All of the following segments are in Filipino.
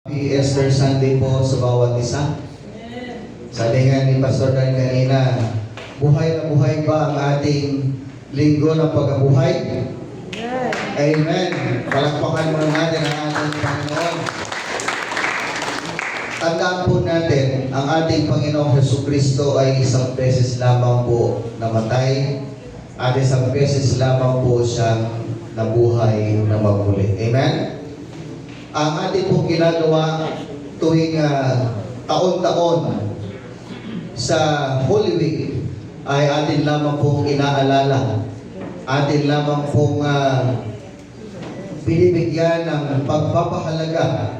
Happy Easter Sunday po sa bawat isa. Sabi nga ni Pastor Dan kanina, buhay na buhay ba ang ating linggo ng pagkabuhay? Amen. Palakpakan muna natin ang ating Panginoon. Tandaan po natin, ang ating Panginoong Jesucristo ay isang beses lamang po namatay at isang beses lamang po siyang nabuhay na magmuli. Amen? Ang ating pong ginagawa tuwing taon-taon sa Holy Week ay atin lamang pong inaalala, atin lamang pong binibigyan ng pagpapahalaga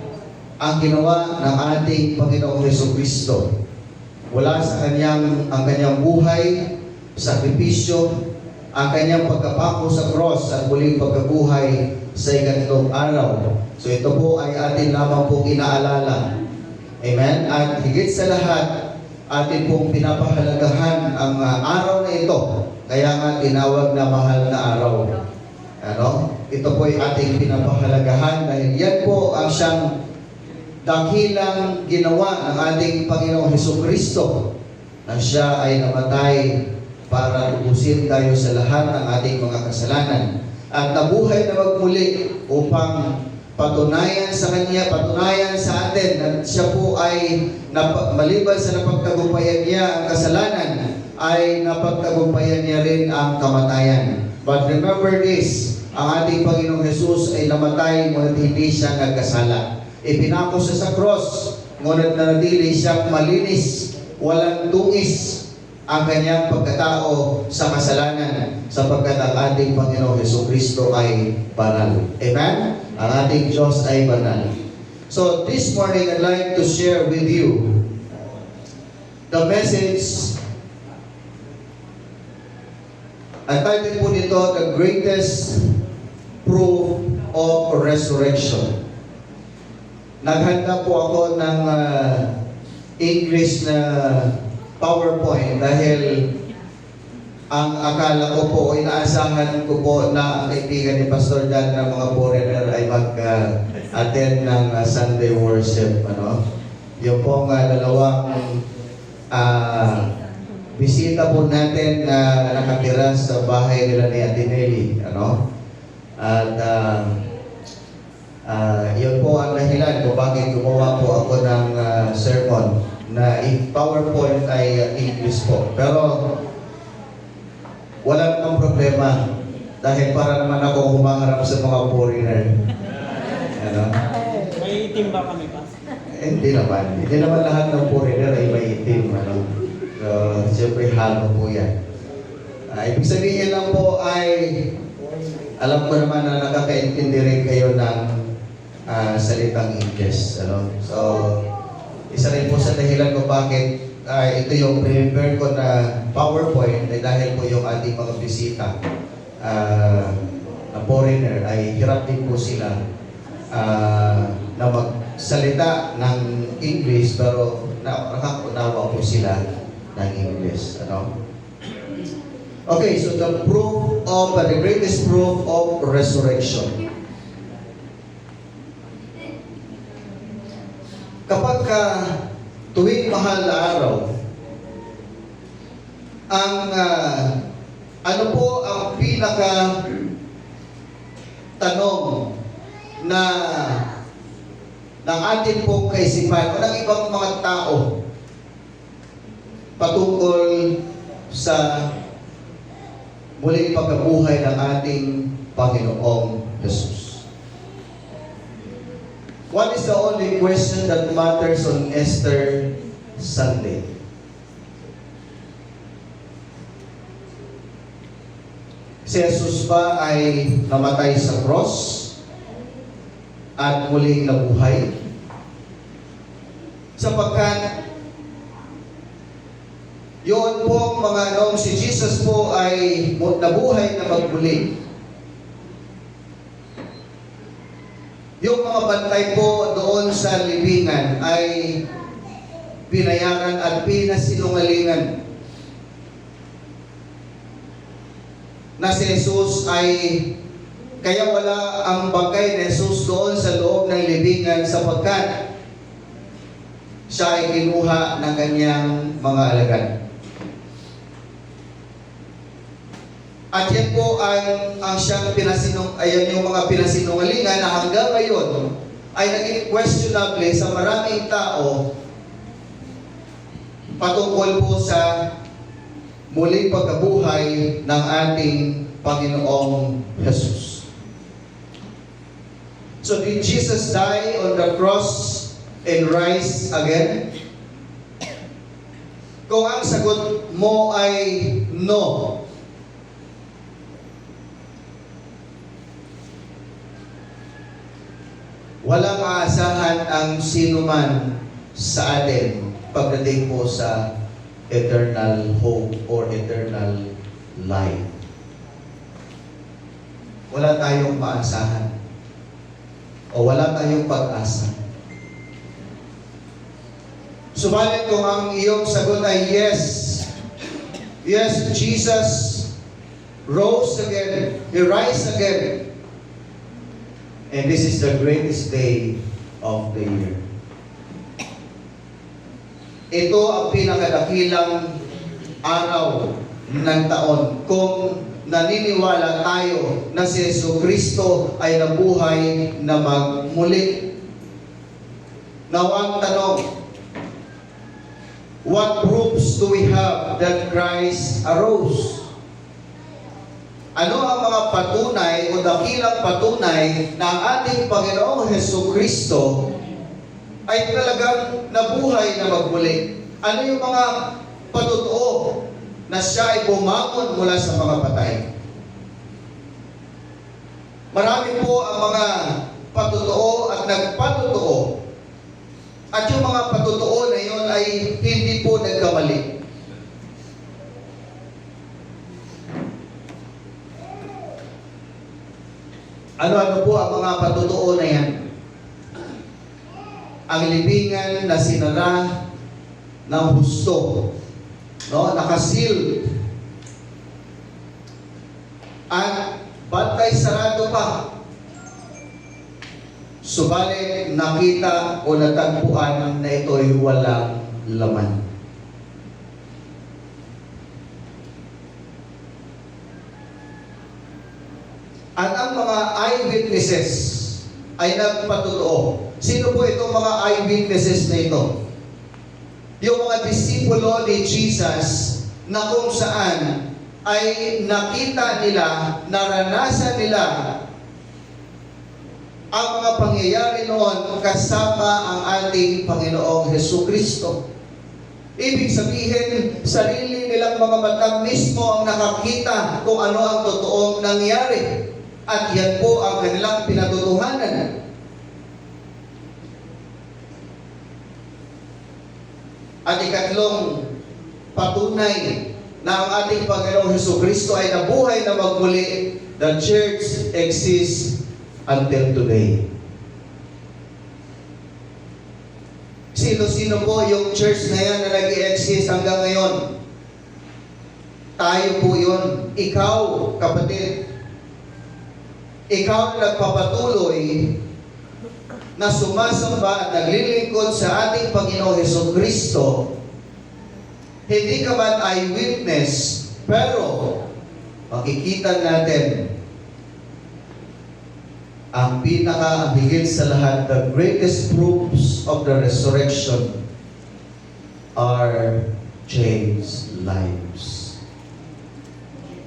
ang ginawa ng ating Panginoong Jesucristo. Mula sa ang kanyang buhay, sakripisyo, ang kanyang pagkapako sa cross at muling pagkabuhay sa ikatlong araw. So ito po ay atin lamang pong inaalala. Amen? At higit sa lahat, atin pong pinapahalagahan ang araw na ito. Kaya nga tinawag na mahal na araw. Ano? Ito po ay ating pinapahalagahan dahil yan po ang siyang dakilang ginawa ng ating Panginoong Jesucristo na siya ay namatay para lubusin tayo sa lahat ng ating mga kasalanan at nabuhay na magmuli upang patunayan sa Kanya, patunayan sa atin na siya po ay maliban sa napagtagumpayan niya ang kasalanan, ay napagtagumpayan niya rin ang kamatayan. But remember this, ang ating Panginoong Jesus ay namatay ngunit hindi siya nagkasala. Ipinako siya sa cross, ngunit nanatili siyang malinis, walang tungis ang kanyang pagkatao sa kasalanan sapagkat ang ating Panginoong Jesucristo ay banal. Amen? Ang ating Diyos ay banal. So this morning, I'd like to share with you the message. Ang title po nito, The Greatest Proof of Resurrection. Naghanda po ako ng English na PowerPoint dahil ang akala ko po, inaasahan ko po na ang kaibigan ni Pastor Dan ng mga foreigner ay mag-attend ng Sunday worship. Ano? Yung pong dalawang bisita po natin na nakatira sa bahay nila ni Atinelli. Ano? At yun po ang dahilan kung bakit gumawa po ako ng sermon na in PowerPoint ay English po. Pero wala namang problema dahil para naman ako humaharap sa mga foreigner. Ano? May itim ba kami pa? Hindi naman. Hindi naman lahat ng foreigner ay may itim. Ano? So, siyempre halo po yan. Ibig sabihin lang po ay alam ko naman na nakakaintindi rin kayo ng salitang English. Ano? So, isa rin po sa dahilan ko bakit ito yung prepare ko na PowerPoint ay dahil po yung ating mga bisita na foreigner ay hirap din po sila na magsalita ng English pero nakakaunawa po sila ng English. Ano? Okay, so the greatest proof of resurrection. Kapag tuwing mahal na araw, ang ano po ang pinaka tanong na ng ating pong kaisipan o ng ibang mga tao patungkol sa muling pagkabuhay ng ating Panginoong Jesus? What is the only question that matters on Easter Sunday? Si Jesus ba ay namatay sa cross at muling nabuhay? Sapagkat yun po mga noong si Jesus po ay nabuhay na magmuli. Yung mga bantay po doon sa libingan ay binayaran at pinasinungalingan na si Jesus ay Kaya wala ang bangkay ni Jesus doon sa loob ng libingan sapagkat siya ay kinuha ng kanyang mga alagad. At yan po ang siyang ayan yung mga pinasinungalingan na hanggang ngayon ay naging questionable sa maraming tao patungkol po sa muling pagkabuhay ng ating Panginoong Jesus. So did Jesus die on the cross and rise again? Kung ang sagot mo ay no, walang aasahan ang sino man sa atin pagdating po sa eternal hope or eternal life. Wala tayong maasahan o wala tayong pag-asa. Subalit kung ang iyong sagot ay yes, yes, Jesus rose again, He rise again, and this is the greatest day of the year. Ito ang pinakadakilang araw ng taon kung naniniwala tayo na si Jesucristo ay nabuhay na magmuli. Now ang tanong, what proofs do we have that Christ arose? Ano ang mga patunay o dakilang patunay na ang ating Panginoong Jesucristo ay talagang nabuhay na magmuli? Ano yung mga patotoo na siya ay bumangon mula sa mga patay? Marami po ang mga patotoo at nagpatotoo. At yung mga patotoo na yun ay hindi po nagkamali. Ano-ano po ang mga patotoo na yan? Ang libingan na sinara ng husto, no? Nakasil. At bantay sarado pa. Subalit nakita o natagpuan na ito'y walang laman. At ang mga eyewitnesses ay nagpatotoo. Sino po itong mga eyewitnesses na ito? Yung mga disipulo ni Jesus na kung saan ay nakita nila, naranasan nila ang mga pangyayari noon kasama ang ating Panginoong Jesucristo. Ibig sabihin, sarili nilang mga mata mismo ang nakakita kung ano ang totoong nangyari. At yan po ang kanilang pinatutuhanan. At ikatlong patunay na ang ating Panginoong Jesucristo ay nabuhay na magmuli, the church exists until today. Sino-sino po yung church na yan na nag-i-exist hanggang ngayon? Tayo po yun. Ikaw, kapatid. Ikaw na nagpapatuloy na sumasamba at naglilingkod sa ating Panginoong Jesucristo. Hindi ka man eyewitness, pero makikita natin ang pinaka-higit sa lahat, the greatest proofs of the resurrection are changed lives.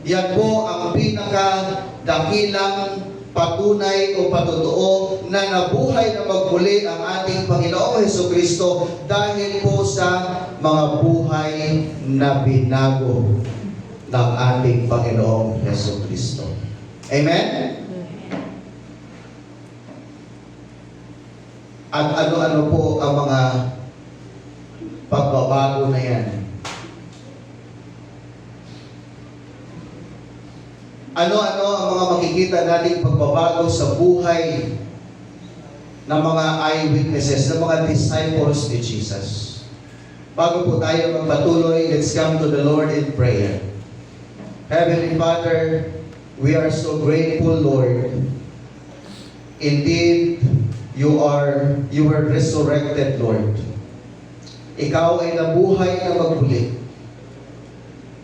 Yan po ang pinaka-dakilang patunay o patotoo na nabuhay na magmuli ang ating Panginoong Jesucristo dahil po sa mga buhay na binago ng ating Panginoong Jesucristo. Amen? At ano-ano po ang mga pagbabago na yan? Ano-ano ang mga makikita nating pagbabago sa buhay ng mga eyewitnesses, ng mga disciples ni Jesus? Bago po tayo magpatuloy, let's come to the Lord in prayer. Heavenly Father, we are so grateful, Lord. Indeed, you were resurrected, Lord. Ikaw ay nabuhay na magmuli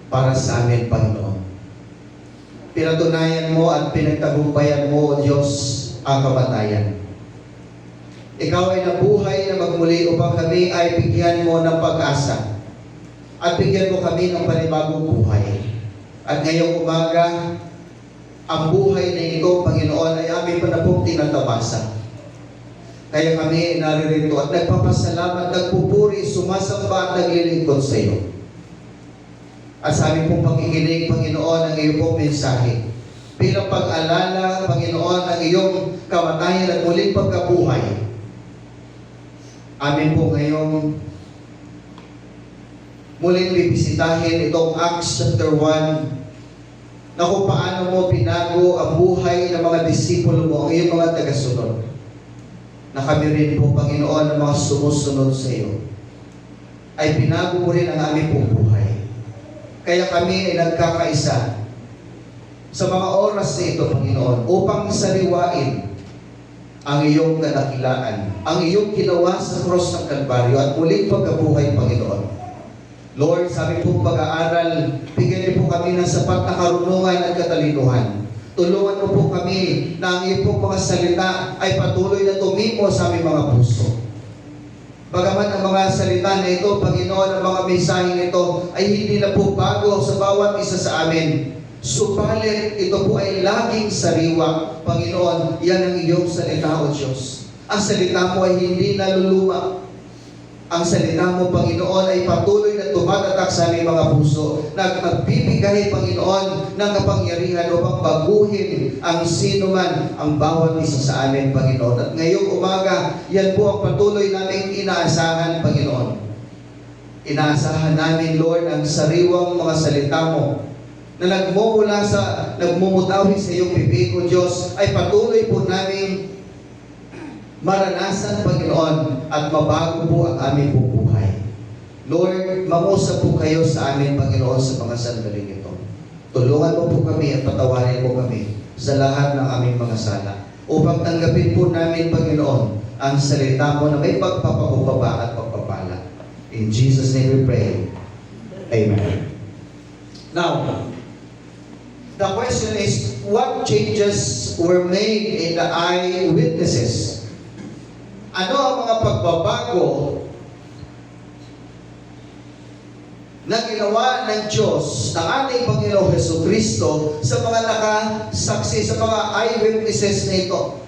para sa amin, Panginoon. Pinatunayan mo at pinagtagumpayan mo, O Diyos, ang kamatayan. Ikaw ay nabuhay na magmuli upang kami ay bigyan mo ng pag-asa at bigyan mo kami ng panibagong buhay. At ngayong umaga, ang buhay na ito, Panginoon, ay aming pa na pong tinatabasa. Kaya kami ay naririto at nagpapasalamat, nagpupuri, sumasamba at naglilingkod sa iyo. At sa aming pong pakikinig, Panginoon, ang iyong pong mensahe. Bilang pag-alala, Panginoon, ang iyong kamatayan at muling pagkabuhay. Amin po ngayong muling bibisitahin itong Acts chapter 1 na kung paano mo pinago ang buhay ng mga disipulo mo, ang iyong mga tagasunod. Na kami rin po, Panginoon, ng mga sumusunod sa iyo, ay pinago mo rin ang aming pong buhay. Kaya kami ay nagkakaisa sa mga oras na ito, Panginoon, upang sariwain ang iyong kadakilaan, ang iyong ginawa sa cross ng Kalbaryo at muling pagkabuhay, Panginoon. Lord, sa aming pong pag-aaral, bigyan niyo po kami ng sapat na karunungan at katalinuhan. Tulungan mo po kami na ang iyong pong mga salita ay patuloy na tumimo sa aming mga puso. Bagaman ang mga salita na ito, Panginoon, ang mga mensaheng ito ay hindi na po bago sa bawat isa sa amin. Subalit, ito po ay laging sariwa. Panginoon, yan ang iyong salita, O Diyos. Ang salita mo ay hindi naluluma. Ang salita mo, Panginoon, ay patuloy na tumatatak sa aming mga puso. Nagbibigay, Panginoon, ng kapangyarihan upang baguhin ang sino man, ang bawat isa sa amin, Panginoon. At ngayong umaga, yan po ang patuloy naming inaasahan, Panginoon. Inaasahan namin, Lord, ang sariwang mga salita mo na nagmumutawi sa iyong bibig, O Diyos, ay patuloy po namin maranasan, Panginoon, at mabago po ang aming buhay. Lord, mamusa po kayo sa amin, Panginoon, sa mga sandaling ito. Tulungan mo po kami at patawarin mo kami sa lahat ng aming mga sala upang tanggapin po namin, Panginoon, ang salita mo na may pagpapakumbaba at pagpapala. In Jesus' name we pray. Amen. Now, the question is, what changes were made in the eyewitnesses? Ano ang mga pagbabago na ginawa ng Diyos, ng ating Panginoong Jesucristo sa mga nakasaksi, sa mga eyewitnesses na ito?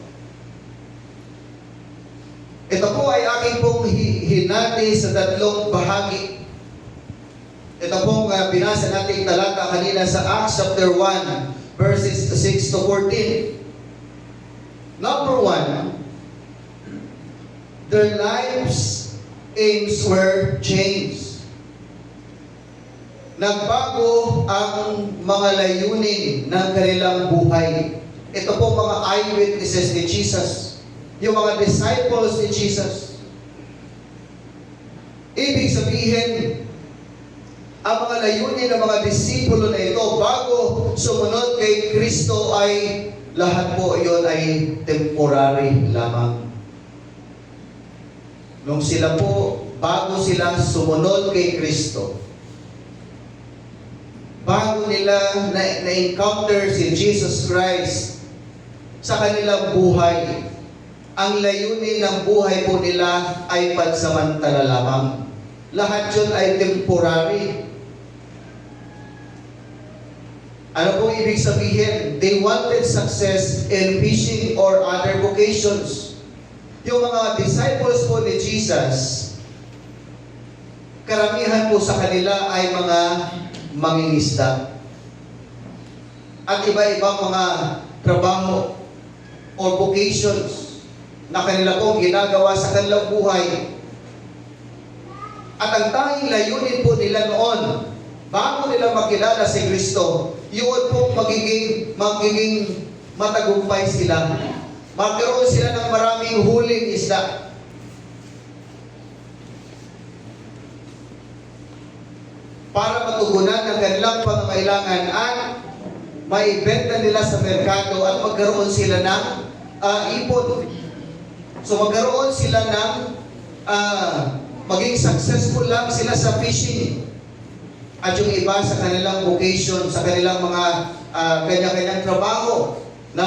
Ito po ay aking pong hinati sa tatlong bahagi. Ito pong binasa nating talata kanina sa Acts chapter 1, verses 6 to 14. Number 1, their lives' aims were changed. Nagbago ang mga layunin ng kanilang buhay. Ito po mga eyewitnesses ni Jesus. Yung mga disciples ni Jesus. Ibig sabihin, ang mga layunin ng mga disipulo na ito bago sumunod kay Kristo ay lahat po yon ay temporary lamang. Nung sila po, bago sila sumunod kay Kristo, bago nila na-encounter si Jesus Christ sa kanilang buhay, ang layunin ng buhay po nila ay pansamantala lamang. Lahat yun ay temporary. Ano pong ibig sabihin? They wanted success in fishing or other vocations. Yung mga disciples po ni Jesus, karamihan po sa kanila ay mga mangingisda. At iba-ibang mga trabaho or vocations na kanila pong ginagawa sa kanilang buhay. At ang tanging layunin po nila noon, bago nila makilala si Kristo, yun po magiging matagumpay sila. Magkaroon sila ng maraming huling isda. Para matugunan ang kanilang pangangailangan at maibenta nila sa merkado at magkaroon sila ng ipon. So magkaroon sila ng maging successful lang sila sa fishing. At yung iba sa kanilang vocation, sa kanilang mga kanya-kanyang trabaho na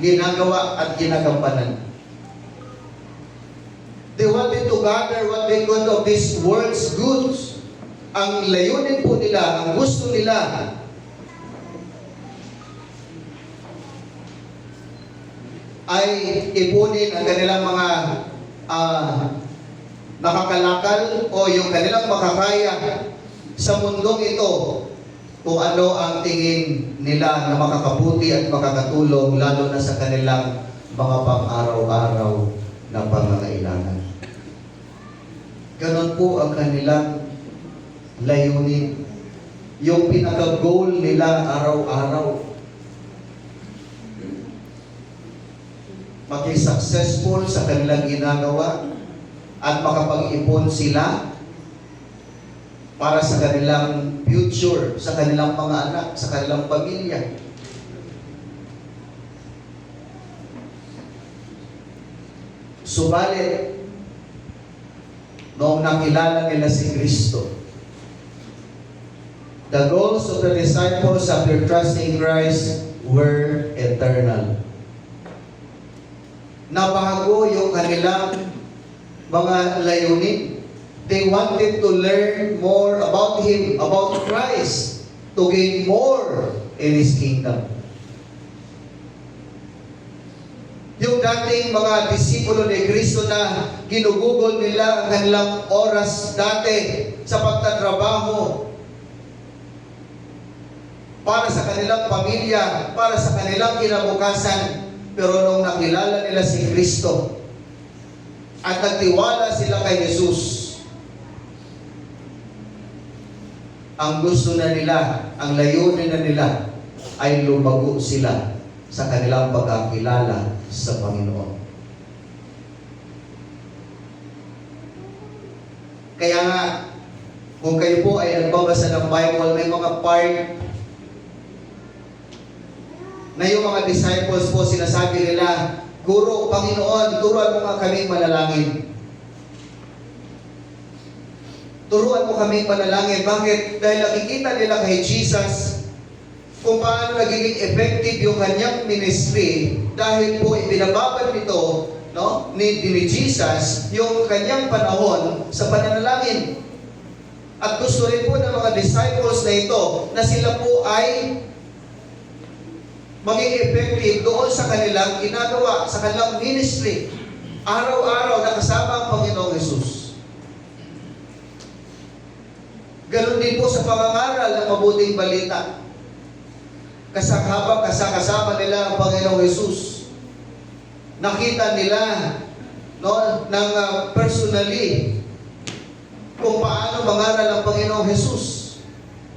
ginagawa at ginagampanan. They wanted to gather what they could of this world's goods. Ang layunin po nila, ang gusto nila, ay ipunin ang kanilang mga nakakalakal o yung kanilang makakaya sa mundong ito kung ano ang tingin nila na makakabuti at makakatulong lalo na sa kanilang mga pang-araw-araw na pangangailangan. Ganon po ang kanilang layunin. Yung pinaka-goal nila araw-araw. Maging successful sa kanilang ginagawa at makapag-ipon sila para sa kanilang future, sa kanilang mga anak, sa kanilang pamilya. Subalit, noong nakilala nila si Kristo, the goals of the disciples after trusting Christ were eternal. Nabago yung kanilang mga layunin. They wanted to learn more about Him, about Christ, to gain more in His kingdom. Yung dating mga disipulo ni Kristo na ginugugol nila ang kanilang oras dati sa pagtatrabaho para sa kanilang pamilya, para sa kanilang kinabukasan. Pero nung nakilala nila si Kristo at nagtiwala sila kay Jesus, ang gusto na nila, ang layunin na nila ay lumago sila sa kanilang pagkakilala sa Panginoon. Kaya nga, kung kayo po ay nagbabasa ng Bible, may mga part na yung mga disciples po sinasabi nila, Guro, Panginoon, turuan mo nga kaming manalangin. Turuan mo kaming manalangin. Bakit? Dahil nakikita nila kay Jesus kung paano nagiging effective yung kanyang ministry dahil po ibinababad nito ni Jesus yung kanyang panahon sa pananalangin. At gusto rin po ng mga disciples na ito na sila po ay maging effective doon sa kanilang ginagawa, sa kanilang ministry. Araw-araw nakasama ang Panginoong Hesus. Ganon din po sa pangangaral ng mabuting balita. Habang kasama nila ang Panginoong Hesus, nakita nila ng personally kung paano mangaral ang Panginoong Hesus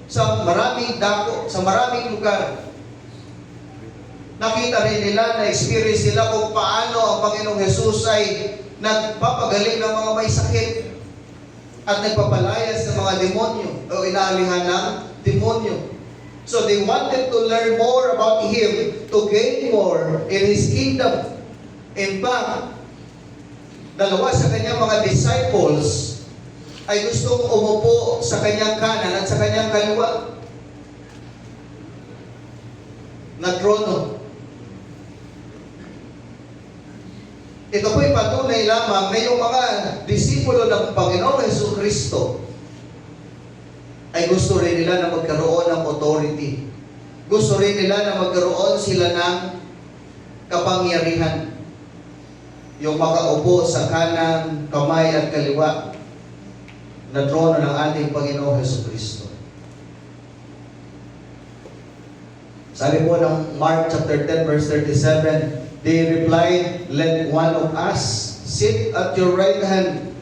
sa maraming dako, sa maraming lugar. Nakita rin nila, na-experience nila kung paano ang Panginoong Hesus ay nagpapagaling ng mga may sakit at nagpapalayas ng mga demonyo o inaalihan ng demonyo. So they wanted to learn more about Him to gain more in His kingdom. In fact, dalawa sa kanyang mga disciples ay gustong umupo sa kanyang kanan at sa kanyang kaliwa na trono. Ito po'y patunay lamang na yung mga disipulo ng Panginoong Jesucristo ay gusto rin nila na magkaroon ng authority. Gusto rin nila na magkaroon sila ng kapangyarihan. Yung makaupo sa kanan, kamay at kaliwa na trono ng ating Panginoong Jesucristo. Sabi po ng Mark chapter 10 verse 37, they replied, "Let one of us sit at your right hand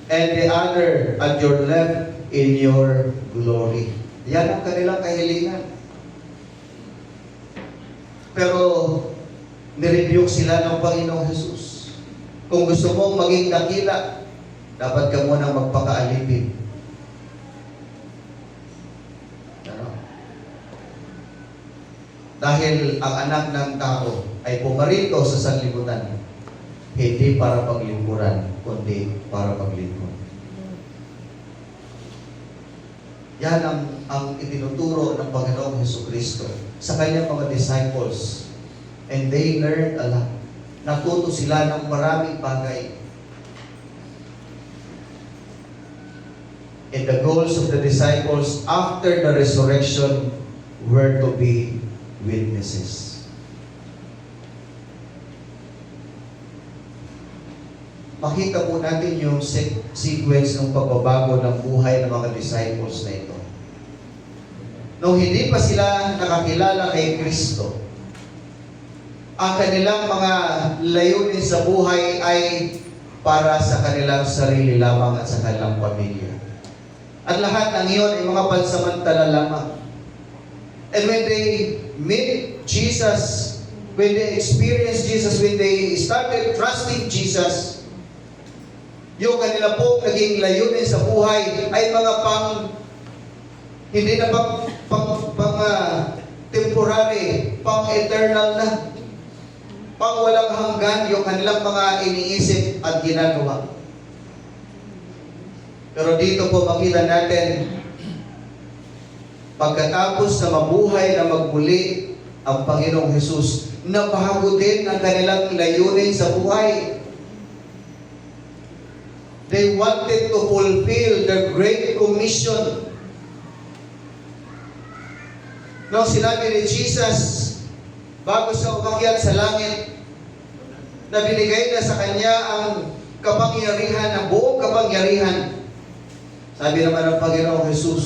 and the other at your left in your glory." Yan ang kanilang kahilingan. Pero nirebuke sila ng Panginoong Hesus. Kung gusto mong maging dakila, dapat ka munang magpakaalipin. Dahil ang anak ng tao ay pumarito sa sanlibutan, hindi para paglingkuran, kundi para paglingkod. Yan ang itinuturo ng Panginoong Hesukristo sa kanyang mga disciples. And they learned a lot. Natuto sila ng maraming bagay. And the goals of the disciples after the resurrection were to be witnesses. Makita po natin yung sequence ng pagbabago ng buhay ng mga disciples na ito. Nung hindi pa sila nakakilala kay Kristo, ang kanilang mga layunin sa buhay ay para sa kanilang sarili lamang at sa kanilang pamilya. At lahat ng iyon ay mga pansamantala lamang. And when they meet Jesus, when they experience Jesus, when they started trusting Jesus, yung kanila po naging layunin sa buhay ay mga hindi na temporary, eternal na. Walang hanggan yung kanilang mga iniisip at ginagawa. Pero dito po makita natin, pagkatapos na mabuhay na magmuli ang Panginoong Hesus, nabago din ang kanilang layunin sa buhay. They wanted to fulfill the Great Commission. Nung sinabi ni Jesus, bago siya umakyat sa langit, na binigay na sa kanya ang kapangyarihan, ang buong kapangyarihan. Sabi naman ng Panginoong Hesus,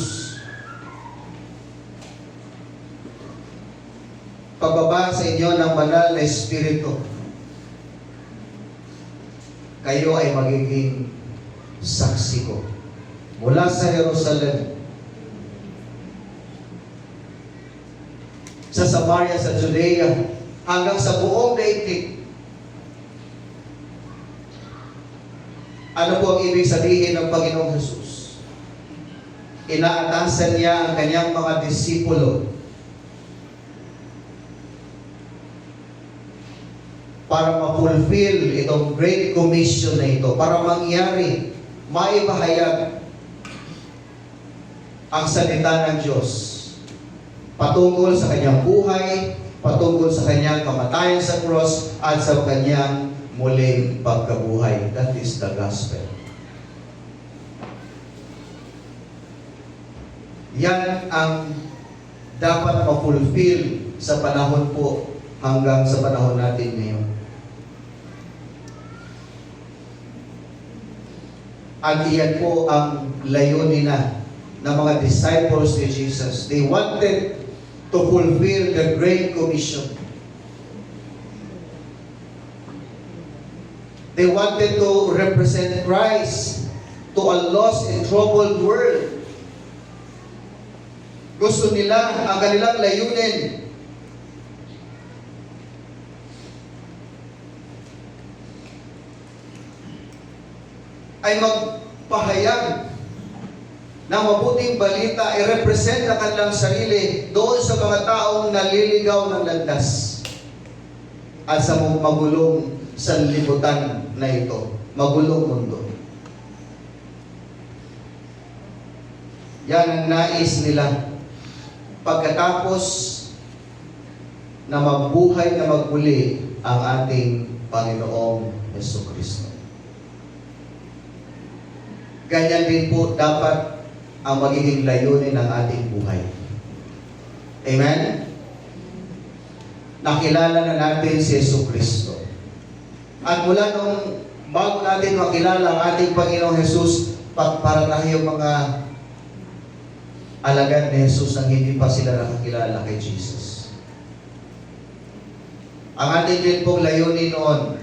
pagbaba sa inyo ng banal na Espiritu, kayo ay magiging saksi ko mula sa Jerusalem, sa Samaria, sa Judea, hanggang sa buong daigdig. Ano po ang ibig sabihin ng Panginoong Hesus? Inaatasan niya ang kanyang mga disipulo para ma-fulfill itong Great Commission na ito, para mangyari, maipahayag ang salita ng Diyos patungkol sa kanyang buhay, patungkol sa kanyang kamatayan sa cross, at sa kanyang muling pagkabuhay. That is the gospel. Yan ang dapat ma-fulfill sa panahon po hanggang sa panahon natin ngayon. At iyan po ang layunin na ng mga disciples ni Jesus. They wanted to fulfill the Great Commission. They wanted to represent Christ to a lost and troubled world. Gusto nila ang kanilang layunin ay magpahayag ng mabuting balita, i-represent ang kanilang sarili doon sa mga taong naliligaw ng landas at sa magulong sanlibutan na ito, magulong mundo. Yan ang nais nila pagkatapos na mabuhay na magmuli ang ating Panginoong Jesucristo. Ganyan din po dapat ang magiging layunin ng ating buhay. Amen? Nakilala na natin si Jesucristo. At mula nung bago natin makilala ang ating Panginoong Jesus, para tayo mga alagad ni Jesus nang hindi pa sila nakakilala kay Jesus. Ang ating din pong layunin noon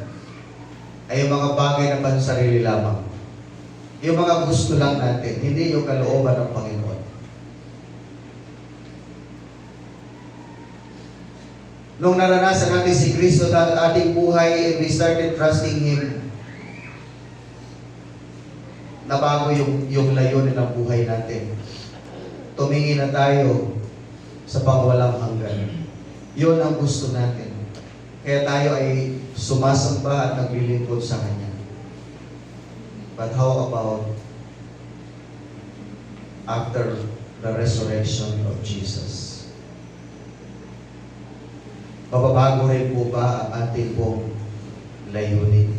ay yung mga bagay na pansarili lamang. Yung mga gusto lang natin, hindi yung kalooban ng Panginoon. Nung naranasan natin si Kristo sa ating buhay and we started trusting Him, nabago yung layunin ng buhay natin. Tumingin na tayo sa pangwalang hanggan. Yun ang gusto natin. Kaya tayo ay sumasamba at naglilingkod sa Kanya. But how about after the resurrection of Jesus? Mababago rin po ba ang ating pong layunin?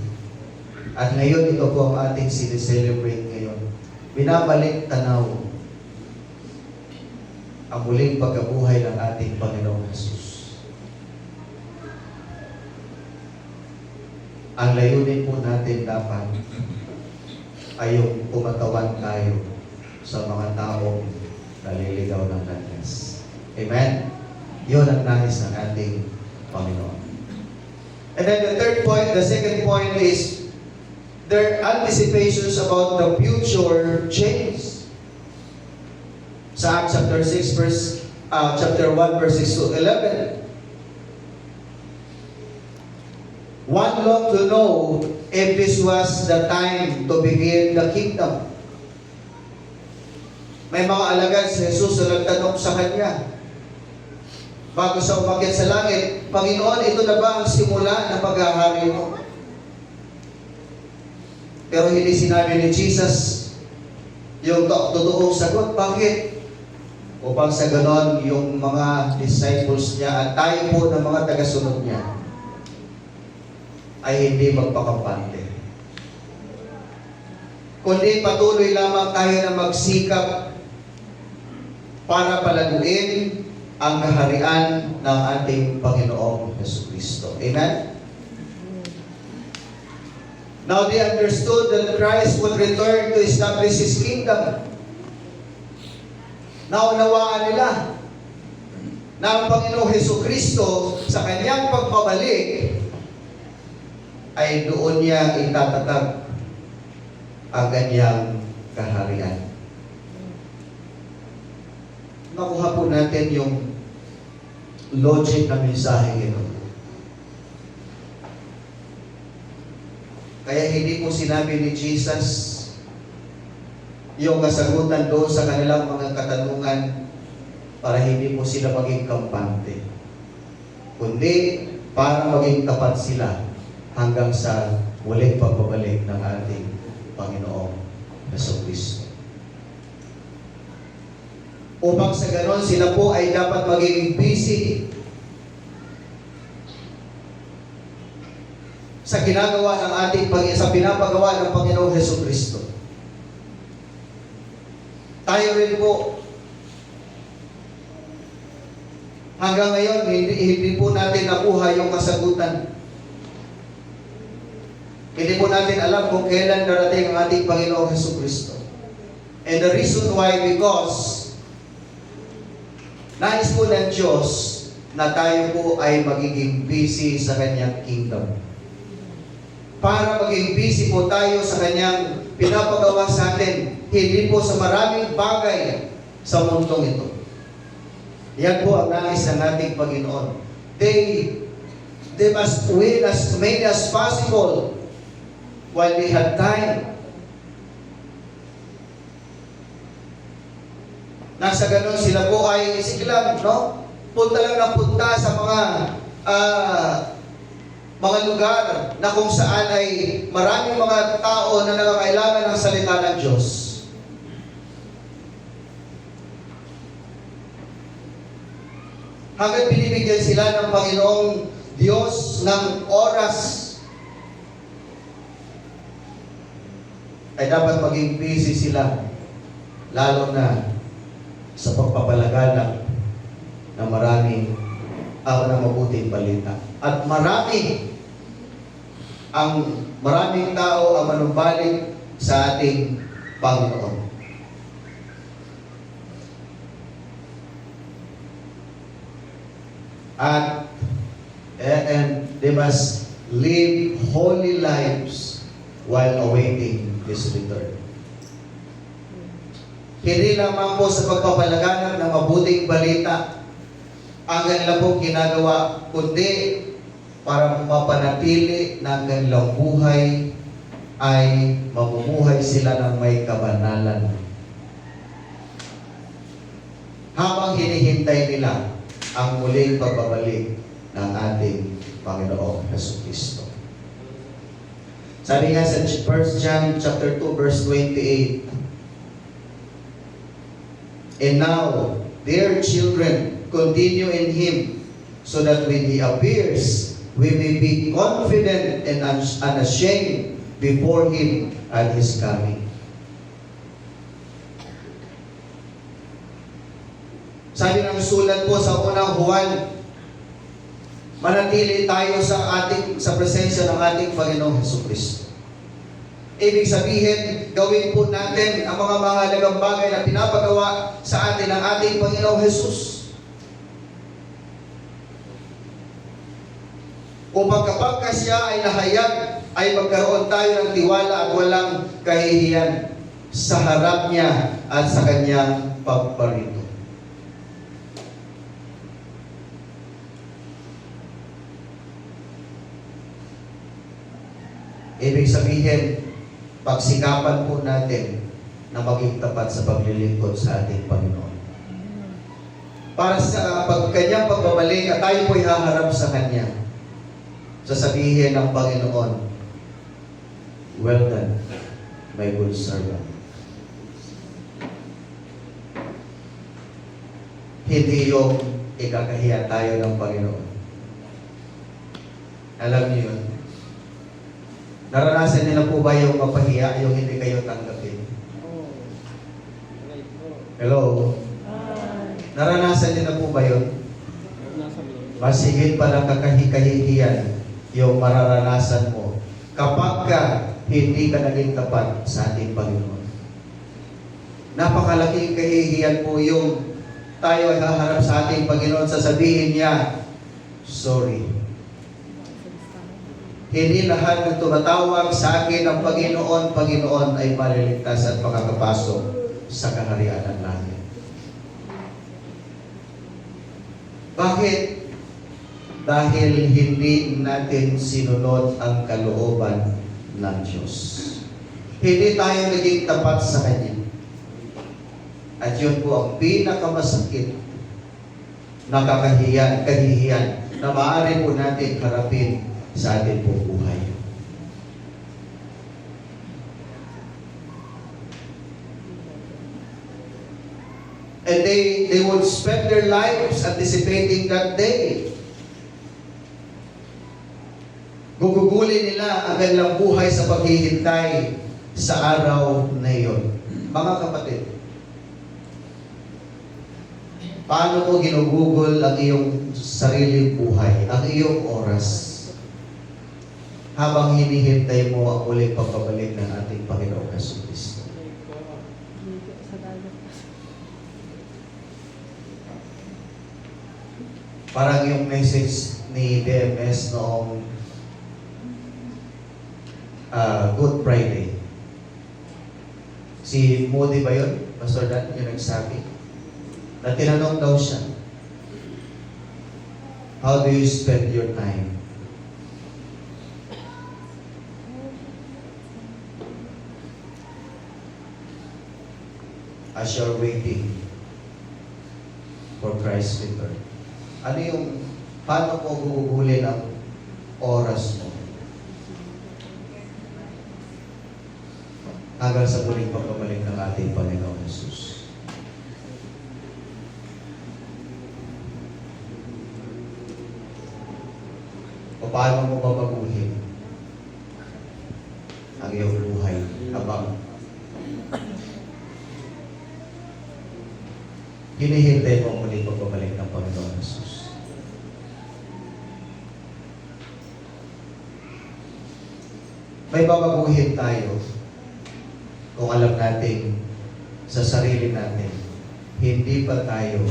At ngayon, ito po ang ating sineselebrate ngayon. Binabalik tanaw ang muling pagkabuhay ng ating Panginoong Jesus. Ang layunin po natin dapat ay yung kumatawan tayo sa mga taong naliligaw ng landas. Amen? Yun ang nais ng ating Panginoon. And then the second point is their anticipations about the future change. Sa Acts chapter 1 verse 6 to 11. One longed to know if this was the time to begin the kingdom. May mga alagad si Jesus na nagtanong sa Kanya bago sa umakyat sa langit, Panginoon, ito na ba ang simula ng paghahari mo? Pero hindi sinabi ni Jesus yung totoong sagot. Bakit? Upang sa ganon, yung mga disciples niya at tayo po ng mga tagasunod niya ay hindi magpakampante. Kundi patuloy lamang tayo na magsikap para palaguin ang kaharian ng ating Panginoong Jesucristo. Amen? Now they understood that Christ would return to establish His kingdom. Naunawaan nila na ang Panginoong Jesucristo sa Kanyang pagbabalik ay doon niya itatatag ang Kanyang kaharian. Nakuha po natin yung logic na mensahe ito. Kaya hindi po sinabi ni Jesus yung kasagutan doon sa kanilang mga katanungan para hindi po sila maging kampante, kundi para maging tapat sila hanggang sa muling pagbabalik ng ating Panginoong Jesucristo. Upang sa ganon, sila po ay dapat maging busy sa ginagawa ng sa pinapagawa ng Panginoong Jesucristo. Tayo rin po, hanggang ngayon, hindi po natin nakuha yung kasagutan. Hindi po natin alam kung kailan darating ang ating Panginoong Jesucristo. And the reason why, because nais po ng Diyos na tayo po ay magiging busy sa Kanyang kingdom. Para maging busy po tayo sa Kanyang pinapagawa sa atin, hindi po sa maraming bagay sa mundong ito. Yan po ang nais ng ating Panginoon. They must win as many as possible while they had time. Nasa ganun sila po ay sige lang, no? Punta lang ng punta sa mga lugar na kung saan ay maraming mga tao na nangangailangan ng salita ng Diyos. Hanggang binibigyan sila ng Panginoong Diyos ng oras, ay dapat maging busy sila, lalo na sa pagpapalaganap ng maraming ng mabuting balita. At maraming tao ang manumbalik sa ating Panginoon. And they must live holy lives while awaiting His return. Hindi lamang po sa pagpapalaganap ng mabuting balita ang kanilang pong ginagawa, kundi para mapanatili na ang kanilang buhay ay mamumuhay sila ng may kabanalan. Habang hinihintay nila ang muling pagbabalik ng ating Panginoong Jesucristo. Sabi nga sa 1 John chapter 2 verse 28, "And now, dear children, continue in Him, so that when He appears, we may be confident and unashamed before Him at His coming." Sabi ng sulat po sa unang Juan, manatili tayo sa presensya ng ating Panginoong Jesucristo. Ibig sabihin, gawin po natin ang mga mahalagang bagay na pinapagawa sa atin ng ating Panginoong Jesus. Upang kapag siya ay nahayag, ay magkaroon tayo ng tiwala at walang kahihiyan sa harap niya at sa kanyang pagparito. Ibig sabihin, pagsikapan po natin na maging tapat sa paglilingkod sa ating Panginoon. Para sa kanyang pagbabalik at tayo po'y haharap sa Kanya, sasabihin ng Panginoon, "Well done, my good servant." Hindi yung ikakahiya tayo ng Panginoon. Alam niyo yun? Naranasan niyo na po ba yung mapahiya, yung hindi kayo tanggapin? Hello? Naranasan niyo na po ba yun? Mas higit pa ng kakahihiyan yung mararanasan mo kapag ka hindi ka naging tapat sa ating Panginoon. Napakalaking kahihiyan po yung tayo ay haharap sa ating Panginoon, sasabihin niya, "Sorry. Hindi lahat ng tumatawag sa akin ng Panginoon, Panginoon ay maliligtas at makakapasok sa kaharian ng langit." Bakit? Dahil hindi natin sinunod ang kalooban ng Diyos. Hindi tayo naging tapat sa Kanya. At yun po ang pinakamasakit na kahihiyan na maaari po natin harapin sa ating pong buhay. And they would spend their lives anticipating that day. Gugugulin nila ang kanilang buhay sa paghihintay sa araw na iyon. Mga kapatid, paano mo ginugugol ang iyong sariling buhay, ang iyong oras, habang hinihintay mo ang uling pagbabalik ng ating Panginoong Jesucristo? Parang yung message ni DMS noong Good Friday. Si Moody ba yun? Pastor Dan, yung nagsabi. Na tinanong daw siya, "How do you spend your time?" As you're waiting for Christ's return. Ano yung, paano mo gugugulin ang oras mo hanggang sa muling pagbabalik ng ating Panginoon Jesus? O paano mo babaguhin ang iyong buhay habang hinihintay mo ang muling pagbabalik ng Panginoon Jesus? May babaguhin tayo kung alam natin sa sarili natin, hindi pa natin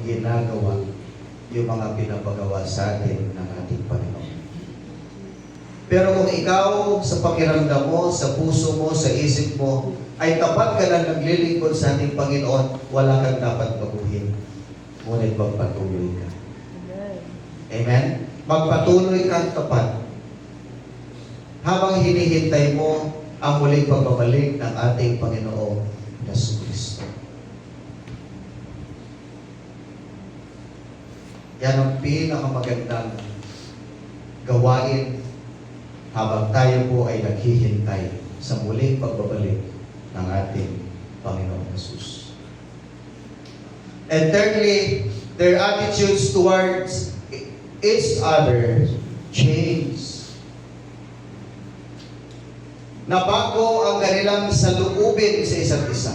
ginagawa yung mga pinapagawa sa atin ng ating Panginoon. Pero kung ikaw sa pakiramdam mo, sa puso mo, sa isip mo, ay tapat ka na naglilingkod sa ating Panginoon, wala kang dapat baguhin. Ngunit magpatuloy ka. Amen? Magpatuloy kang tapat habang hinihintay mo ang muling pagbabalik ng ating Panginoong Jesucristo. Yan ang pinakamagandang gawain habang tayo po ay naghihintay sa muling pagbabalik ng ating Panginoong Jesus. And thirdly, their attitudes towards each other change. Nabago ang kanilang salubin sa isa't isa.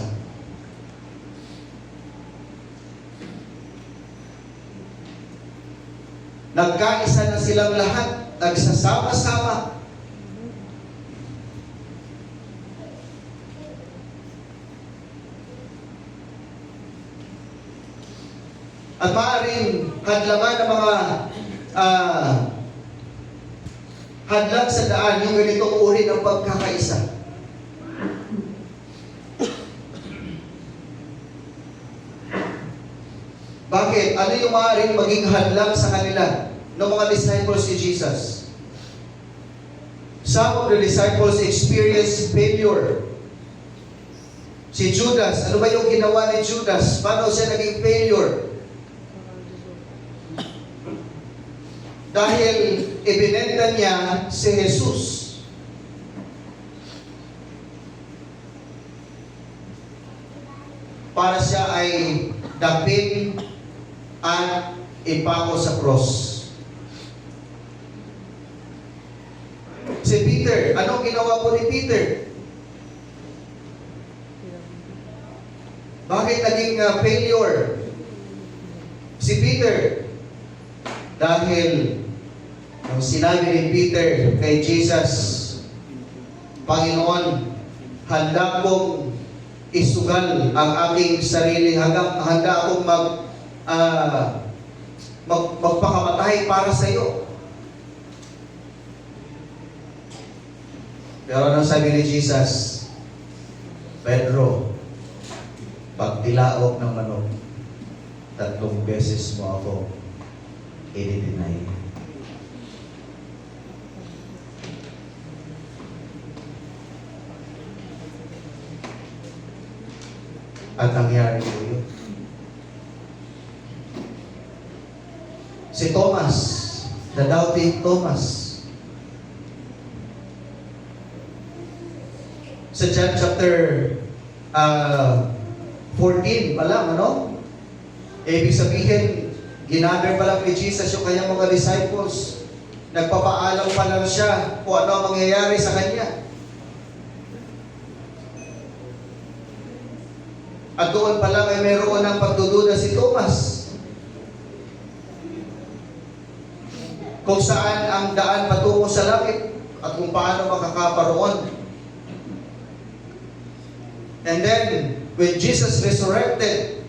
Nagkaisa na silang lahat, nagsasama-sama. At maaaring hadlangan ng mga hadlang sa daan yung ganitong uri ng pagkakaisa. Bakit? Ano yung maaaring maging hadlang sa kanila ng mga disciples ni Jesus? Some of the disciples experienced failure. Si Judas, ano ba yung ginawa ni Judas? Paano siya naging failure? Dahil ibinenta niya si Jesus. Para siya ay dapin at ipako sa cross. Si Peter, anong ginawa po ni Peter? Bakit naging failure si Peter? Dahil nung sinabi ni Peter kay Jesus, Panginoon, handa kong isugal ang aking sarili, handa akong magpakamatay para sa iyo. Pero anong sabi ni Jesus? Pedro, pag dilaok ng manok, 3 beses mo ako i-deny. At nangyari po yun. Si Thomas, the doubting Thomas, sa John chapter 14 pa lang, ano? Ibig sabihin, ginather pa lang ni Jesus yung kanyang mga disciples. Nagpapaalam pa lang siya kung ano ang mangyayari sa kanya. At doon pa lang ay mayroon ng pagdududa si Thomas. Kung saan ang daan patungo sa langit at kung paano makakaparoon. And then, when Jesus resurrected,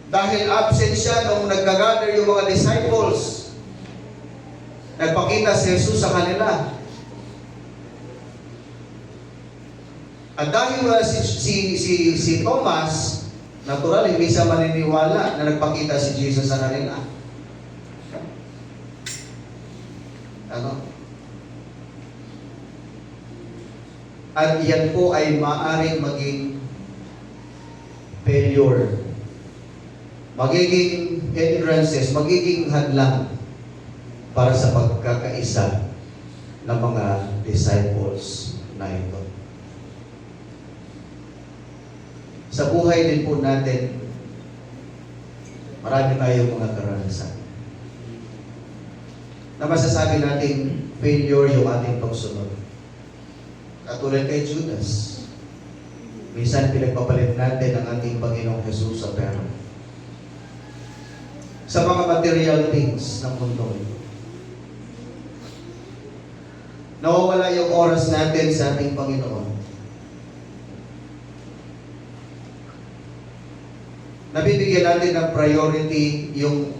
dahil absent siya nung nag-gather yung mga disciples, nagpakita si Jesus sa kanila. At dahil wala si Thomas, natural, hindi siya maniniwala na nagpakita si Jesus sa kanila. Ano? At yan po ay maaaring maging failure. Magiging hindrances, magiging hadlang para sa pagkakaisa ng mga disciples na ito. Sa buhay din po natin, marami tayong mga karanasan na masasabi natin failure yung ating pagsunod. Katulad kay Judas. Minsan pinagpapalit natin ang ating Panginoong Jesus sa pera. Sa mga material things ng mundo. Nawawala yung oras natin sa ating Panginoon. Nabibigyan natin ng priority yung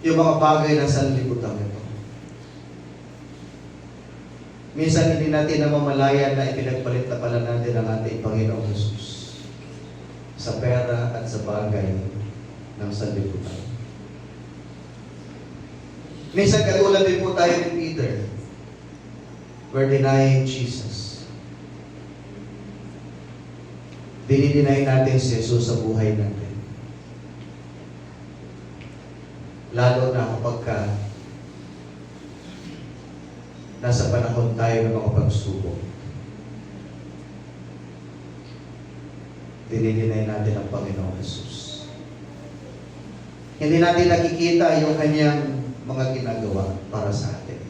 mga bagay na sanlibutan ito. Minsan hindi natin namamalayan na ipinagpalit na pala natin ang ating Panginoong Jesus sa pera at sa bagay ng sanlibutan. Minsan katulad din po tayo ni Peter. We're denying Jesus. Dinideny natin si Jesus sa buhay natin. Lalo na kapag nasa panahon tayo ng mga pagsubok. Dinidinay natin ang Panginoong Jesus. Hindi natin nakikita yung kanyang mga ginagawa para sa atin.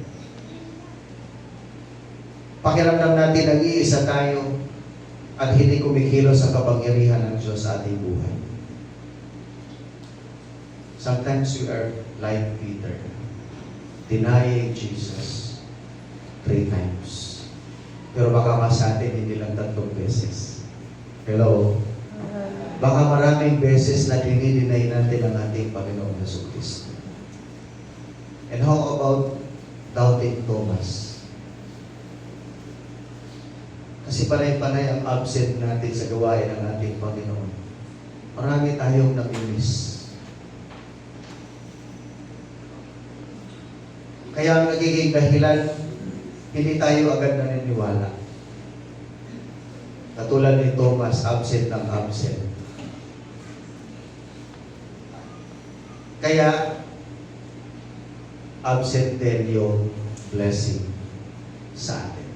Pakiramdam natin nag-iisa tayo at hindi kumikilos ang kapangyarihan ng Diyos sa ating buhay. Sometimes we are like Peter, denying Jesus 3 times. Pero baka mas sa atin hindi lang 3 beses. Hello? Baka maraming beses na dinideny natin ang ating Panginoong Jesucristo. And how about doubting Thomas? Kasi panay-panay ang absent natin sa gawain ng ating Panginoon. Marami tayong namimiss. Kaya ang nagiging dahilan, hindi tayo agad naniniwala. Katulad ni Thomas, absent ng absent. Kaya, absent din yung blessing sa atin.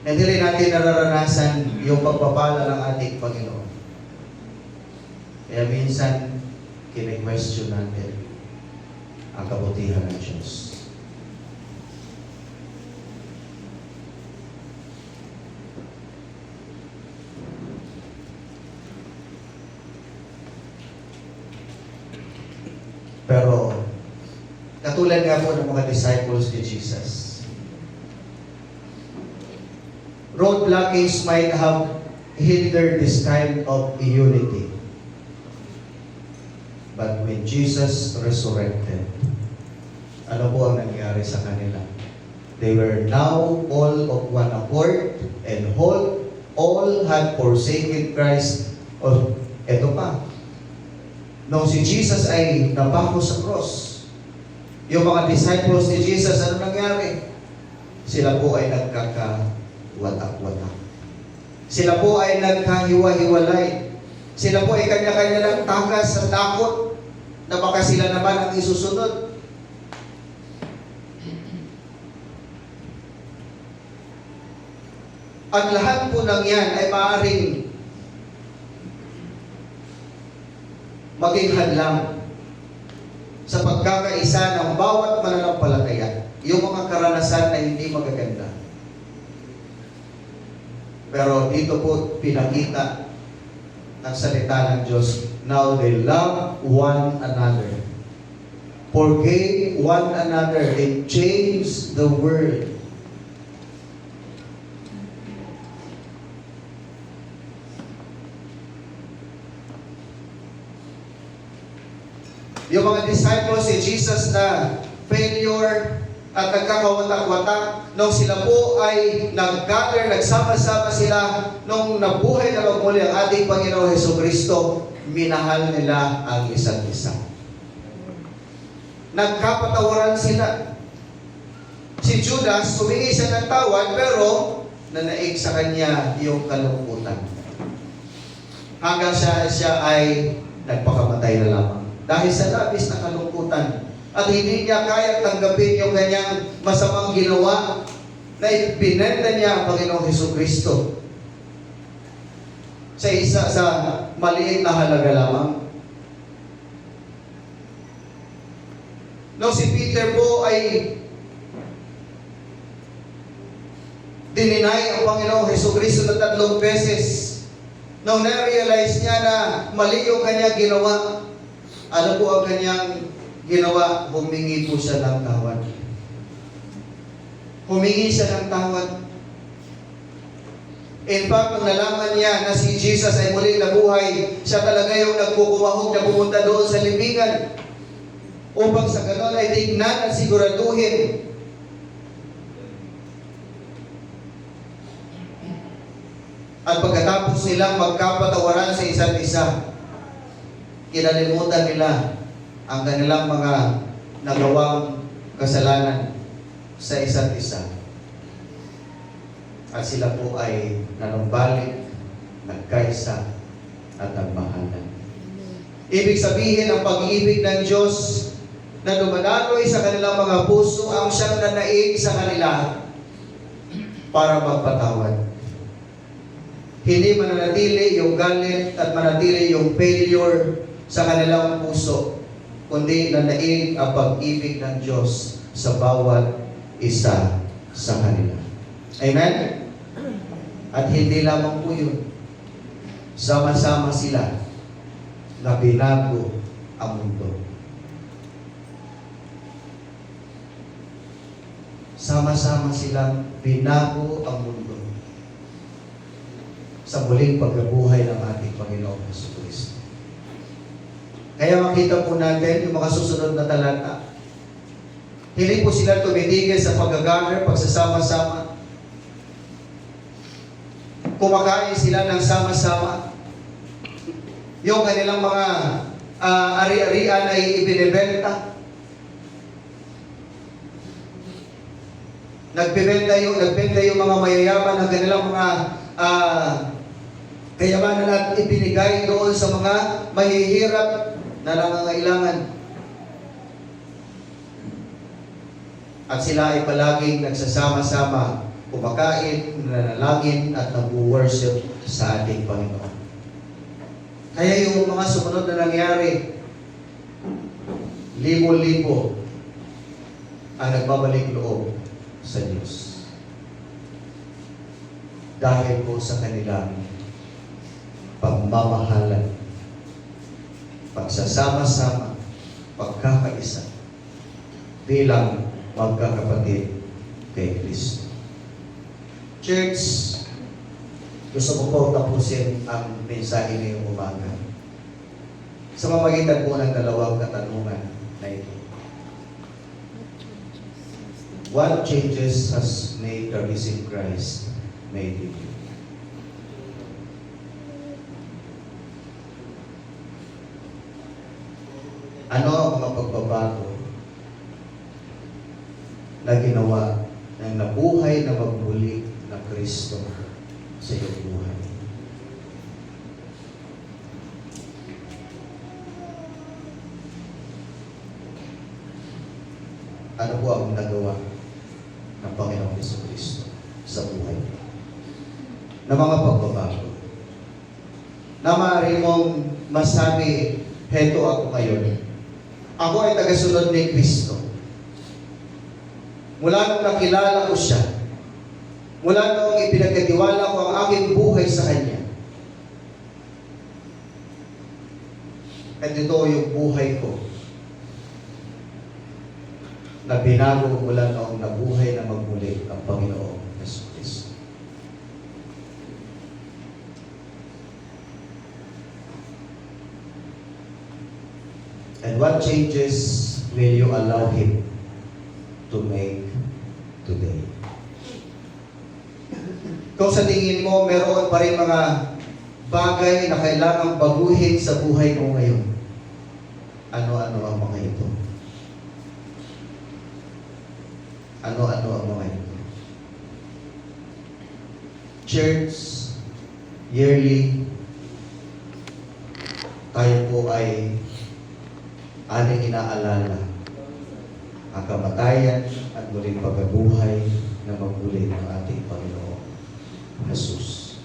Hindi rin natin nararanasan yung pagpapala ng ating Panginoon. Kaya minsan, kine-question natin ang kabutihan ng Diyos. Pero, katulad nga po ng mga disciples ni Jesus, roadblockings might have hindered this kind of unity. But when Jesus resurrected, ano po ang nangyari sa kanila? They were now all of one accord and all had forsaken Christ. O, eto pa. Nung si Jesus ay napako sa cross, yung mga disciples ni Jesus, ano nangyari? Sila po ay nagkakawatak-watak. Sila po ay nagkahiwa-hiwalay. Sila po ay kanya-kanya ng takas sa takot na baka sila naman ang isusunod. Ang lahat po ng yan ay maaaring maging hadlang sa pagkakaisa ng bawat mananampalataya. Yung mga karanasan na hindi magaganda. Pero dito po pinakita ng salita ng Diyos, now they love one another, forgave one another, and changed the world. Yung mga disciples si Jesus na failure at nagkakawatak-watak, nung sila po ay nag-gather, nagsama-sama sila, nung nabuhay na magmuli ang ating Panginoong Jesucristo, minahal nila ang isa't isa. Nagkapatawaran sila. Si Judas, humingi siya ng tawad, pero nanaig sa kanya yung kalungkutan. Hanggang siya ay nagpakamatay na lamang. Dahil sa labis na kalungkutan. At hindi niya kaya tanggapin yung kanyang masamang ginawa na ibinenta niya ang Panginoong Jesucristo sa maliit na halaga lamang. Nung si Peter po ay dininay ang Panginoong Jesucristo na 3 beses, nung na-realize niya na mali yung kanyang ginawa, ano po ang kanyang ginawa? Humingi po siya ng tawad. Humingi siya ng tawad. In fact, nung nalaman niya na si Jesus ay muling nabuhay, siya talaga yung nagkukumahog na pumunta doon sa libingan upang sa ganon ay tingnan at siguraduhin at pagkatapos nilang magkapatawaran sa isa't isa, kinalimutan nila ang kanilang mga nagawang kasalanan sa isa't isa. At sila po ay nanumbalik, nagkaisa, at nagmahalan. Ibig sabihin, ang pag-ibig ng Diyos na dumadaloy sa kanilang mga puso ang siyang nanaig sa kanila para magpatawad. Hindi mananatili yung galit at manatili yung failure sa kanilang puso, kundi nanaig ang pag-ibig ng Diyos sa bawat isa sa kanila. Amen? At hindi lamang po yun. Sama-sama sila na binago ang mundo. Sama-sama silang binago ang mundo sa muling pagkabuhay ng ating Panginoong Jesucristo. Kaya makita po natin yung mga susunod na talata. Hindi po sila tumitigil sa pag-gather, pagsasama-sama. Kumakain sila ng sama-sama. Yung kanilang mga ari-arian ay ibinibenta. Nagbenta yung mga mayayaman ng kanilang mga kayamanan at ibinigay doon sa mga mahihirap na nangangailangan. At sila ay palaging nagsasama-sama, kumakain, nanalangin at nag-worship sa ating Panginoon. Kaya yung mga sumunod na nangyari, libo-libo ang nagbabalik loob sa Diyos. Dahil po sa kanilang pagmamahalan, pagsasama-sama, pagkakaisa, bilang magkakapatid kay Kristo. Church, gusto ko po tapusin ang mensahe ngayong umaga sa mamagitan po ng dalawang katanungan na ito. What changes has made the risen Christ made in you? Ano ang mga pagbabago na ginawa ng nabuhay na magmuli na Kristo sa iyong buhay? Ano po ang nagawa ng Panginoong Jesucristo sa buhay niyo? Na mga pagbabago na maaari mong masabi, heto ako ngayon. Ako ay tagasunod ni Kristo. Mula nung nakilala ko siya, mula nung ipinagkatiwala ko ang aking buhay sa Kanya, at ito yung buhay ko na binago mula noong nabuhay na magmuli ang Panginoong Jesucristo. And what changes will you allow Him to make today? Kung sa tingin mo, meron pa rin mga bagay na kailangang baguhin sa buhay mo ngayon, ano-ano ang mga ito? Ano-ano ang mga ito? Church, yearly, tayo po ay ating inaalala ang kamatayan at muling pagkabuhay na magmuli ng ating Panginoong Jesus.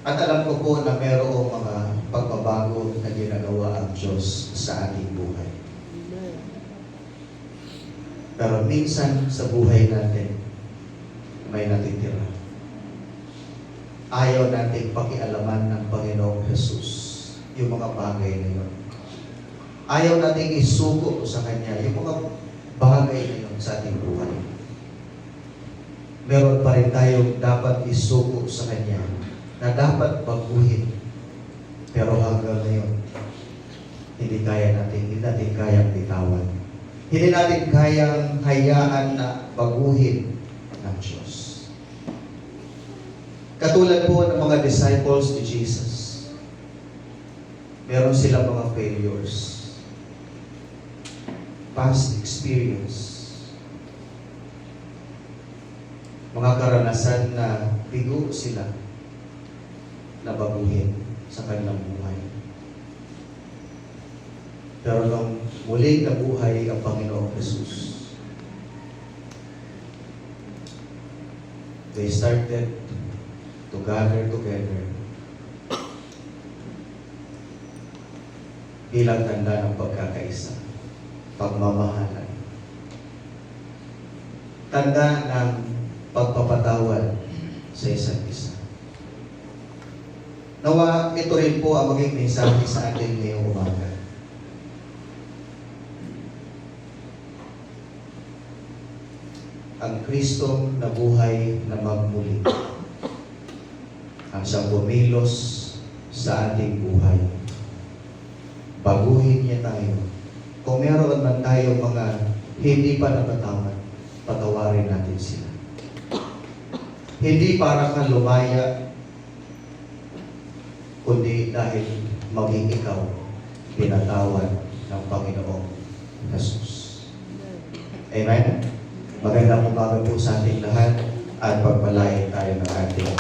At alam ko po na mayroong mga pagbabago na ginagawa ang Diyos sa ating buhay. Pero minsan sa buhay natin, may natitira. Ayaw natin pakialaman ng Panginoong Jesus yung mga bagay na yun. Ayaw natin isuko sa Kanya yung mga bagay na yun sa ating buhay. Meron pa rin tayong dapat isuko sa Kanya na dapat baguhin. Pero hanggang ngayon, hindi natin kayang bitawan. Hindi natin kayang hayaan na baguhin ng Diyos. Katulad po ng mga disciples ni Jesus, meron silang mga failures, past experience, mga karanasan na bigo sila, na baguhin sa kanilang buhay. Pero nung muling nabuhay ang Panginoong Jesus, they started to gather together bilang tanda ng pagkakaisa, pagmamahalan, tanda ng pagpapatawad sa isa't isa. Nawa, ito rin po ang maging mensahe sa atin ngayong umaga. Ang Kristong nabuhay na magmuli, ang siyang bumilos sa ating buhay. Baguhin niya tayo. Kung meron man tayo mga hindi pa natatawad, patawarin natin sila. Hindi para kang lumaya, kundi dahil maging ikaw pinatawad ng Panginoong Jesus. Amen? Magandang umaga po sa ating lahat at pagpalain tayo ng ating